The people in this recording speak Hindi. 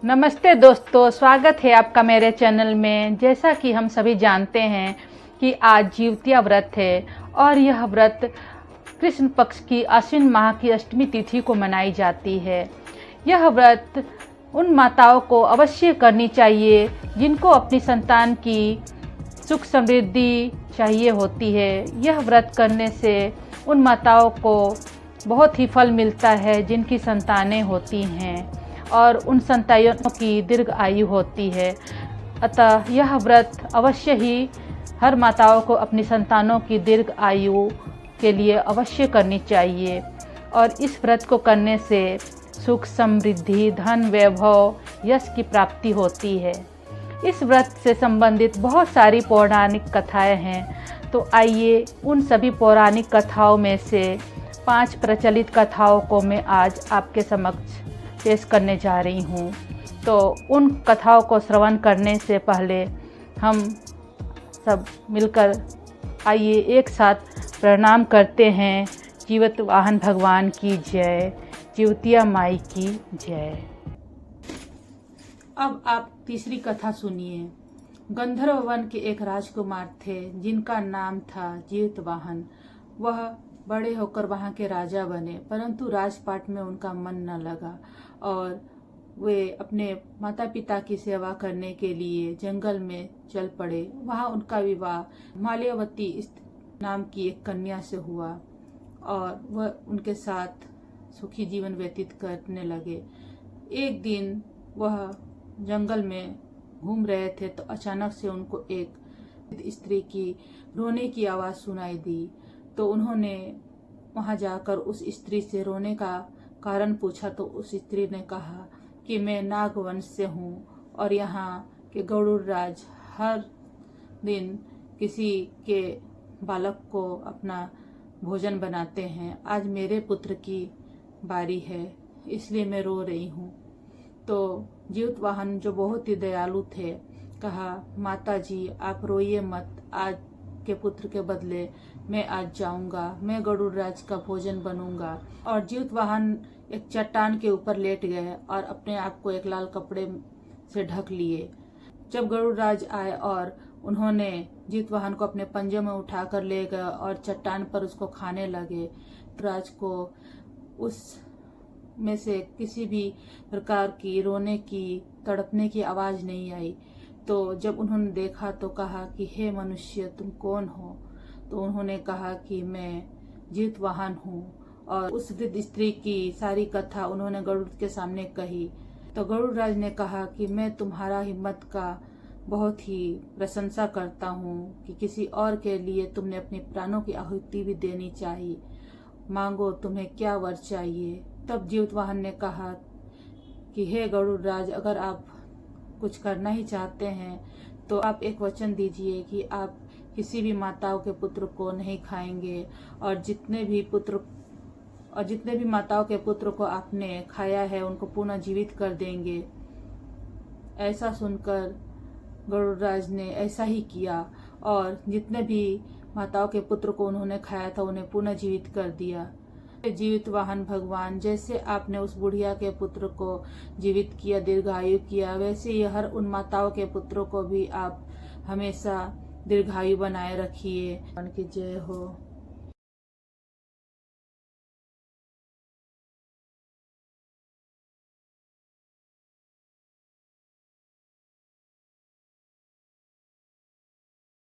नमस्ते दोस्तों, स्वागत है आपका मेरे चैनल में। जैसा कि हम सभी जानते हैं कि आज जीवतिया व्रत है और यह व्रत कृष्ण पक्ष की आश्विन माह की अष्टमी तिथि को मनाई जाती है। यह व्रत उन माताओं को अवश्य करनी चाहिए जिनको अपनी संतान की सुख समृद्धि चाहिए होती है। यह व्रत करने से उन माताओं को बहुत ही फल मिलता है जिनकी संतानें होती हैं और उन संतानों की दीर्घ आयु होती है। अतः यह व्रत अवश्य ही हर माताओं को अपनी संतानों की दीर्घ आयु के लिए अवश्य करनी चाहिए और इस व्रत को करने से सुख समृद्धि, धन, वैभव, यश की प्राप्ति होती है। इस व्रत से संबंधित बहुत सारी पौराणिक कथाएं हैं, तो आइए उन सभी पौराणिक कथाओं में से 5 प्रचलित कथाओं को मैं आज आपके समक्ष पेश करने जा रही हूँ। तो उन कथाओं को श्रवण करने से पहले हम सब मिलकर आइए एक साथ प्रणाम करते हैं। जीवित वाहन भगवान की जय, जीवतिया माई की जय। अब आप तीसरी कथा सुनिए। गंधर्व वन के एक राजकुमार थे जिनका नाम था जीवितवाहन। वह बड़े होकर वहां के राजा बने, परंतु राजपाट में उनका मन न लगा और वे अपने माता पिता की सेवा करने के लिए जंगल में चल पड़े। वहां उनका विवाह माल्यावती नाम की एक कन्या से हुआ और वह उनके साथ सुखी जीवन व्यतीत करने लगे। एक दिन वह जंगल में घूम रहे थे तो अचानक से उनको एक स्त्री की रोने की आवाज़ सुनाई दी। तो उन्होंने वहां जाकर उस स्त्री से रोने का कारण पूछा तो उस स्त्री ने कहा कि मैं नागवंश से हूँ और यहाँ के गरुड़ राज हर दिन किसी के बालक को अपना भोजन बनाते हैं। आज मेरे पुत्र की बारी है, इसलिए मैं रो रही हूँ। तो जीवितवाहन जो बहुत ही दयालु थे कहा, माता जी आप रोइए मत, आज के पुत्र के बदले मैं आज जाऊंगा, मैं गरुड़ राज का भोजन बनूंगा। और जीवितवाहन एक चट्टान के ऊपर लेट गए और अपने आप को एक लाल कपड़े से ढक लिए। जब गरुड़ राज आए और उन्होंने जीवितवाहन को अपने पंजे में उठाकर ले गए और चट्टान पर उसको खाने लगे, राज को उस में से किसी भी प्रकार की रोने की, तड़पने की आवाज नहीं आई। तो जब उन्होंने देखा तो कहा कि हे मनुष्य, तुम कौन हो? तो उन्होंने कहा कि मैं जीवितवाहन हूँ और उस वृद्ध स्त्री की सारी कथा उन्होंने गरुड़ के सामने कही। तो गरुड़ राज ने कहा कि मैं तुम्हारा हिम्मत का बहुत ही प्रशंसा करता हूँ कि किसी और के लिए तुमने अपने प्राणों की आहुति भी देनी चाहिए। मांगो, तुम्हें क्या वर चाहिए? तब जीवितवाहन ने कहा कि हे गरुड़ राज, अगर आप कुछ करना ही चाहते हैं तो आप एक वचन दीजिए कि आप किसी भी माताओं के पुत्र को नहीं खाएंगे और जितने भी माताओं के पुत्र को आपने खाया है उनको पुनः जीवित कर देंगे। ऐसा सुनकर गरुड़राज ने ऐसा ही किया और जितने भी माताओं के पुत्र को उन्होंने खाया था उन्हें पुनः जीवित कर दिया। जीवितवाहन भगवान, जैसे आपने उस बुढ़िया के पुत्र को जीवित किया, दीर्घायु किया, वैसे ही हर उन माताओं के पुत्रों को भी आप हमेशा दीर्घायु बनाए रखिए। उनकी जय हो।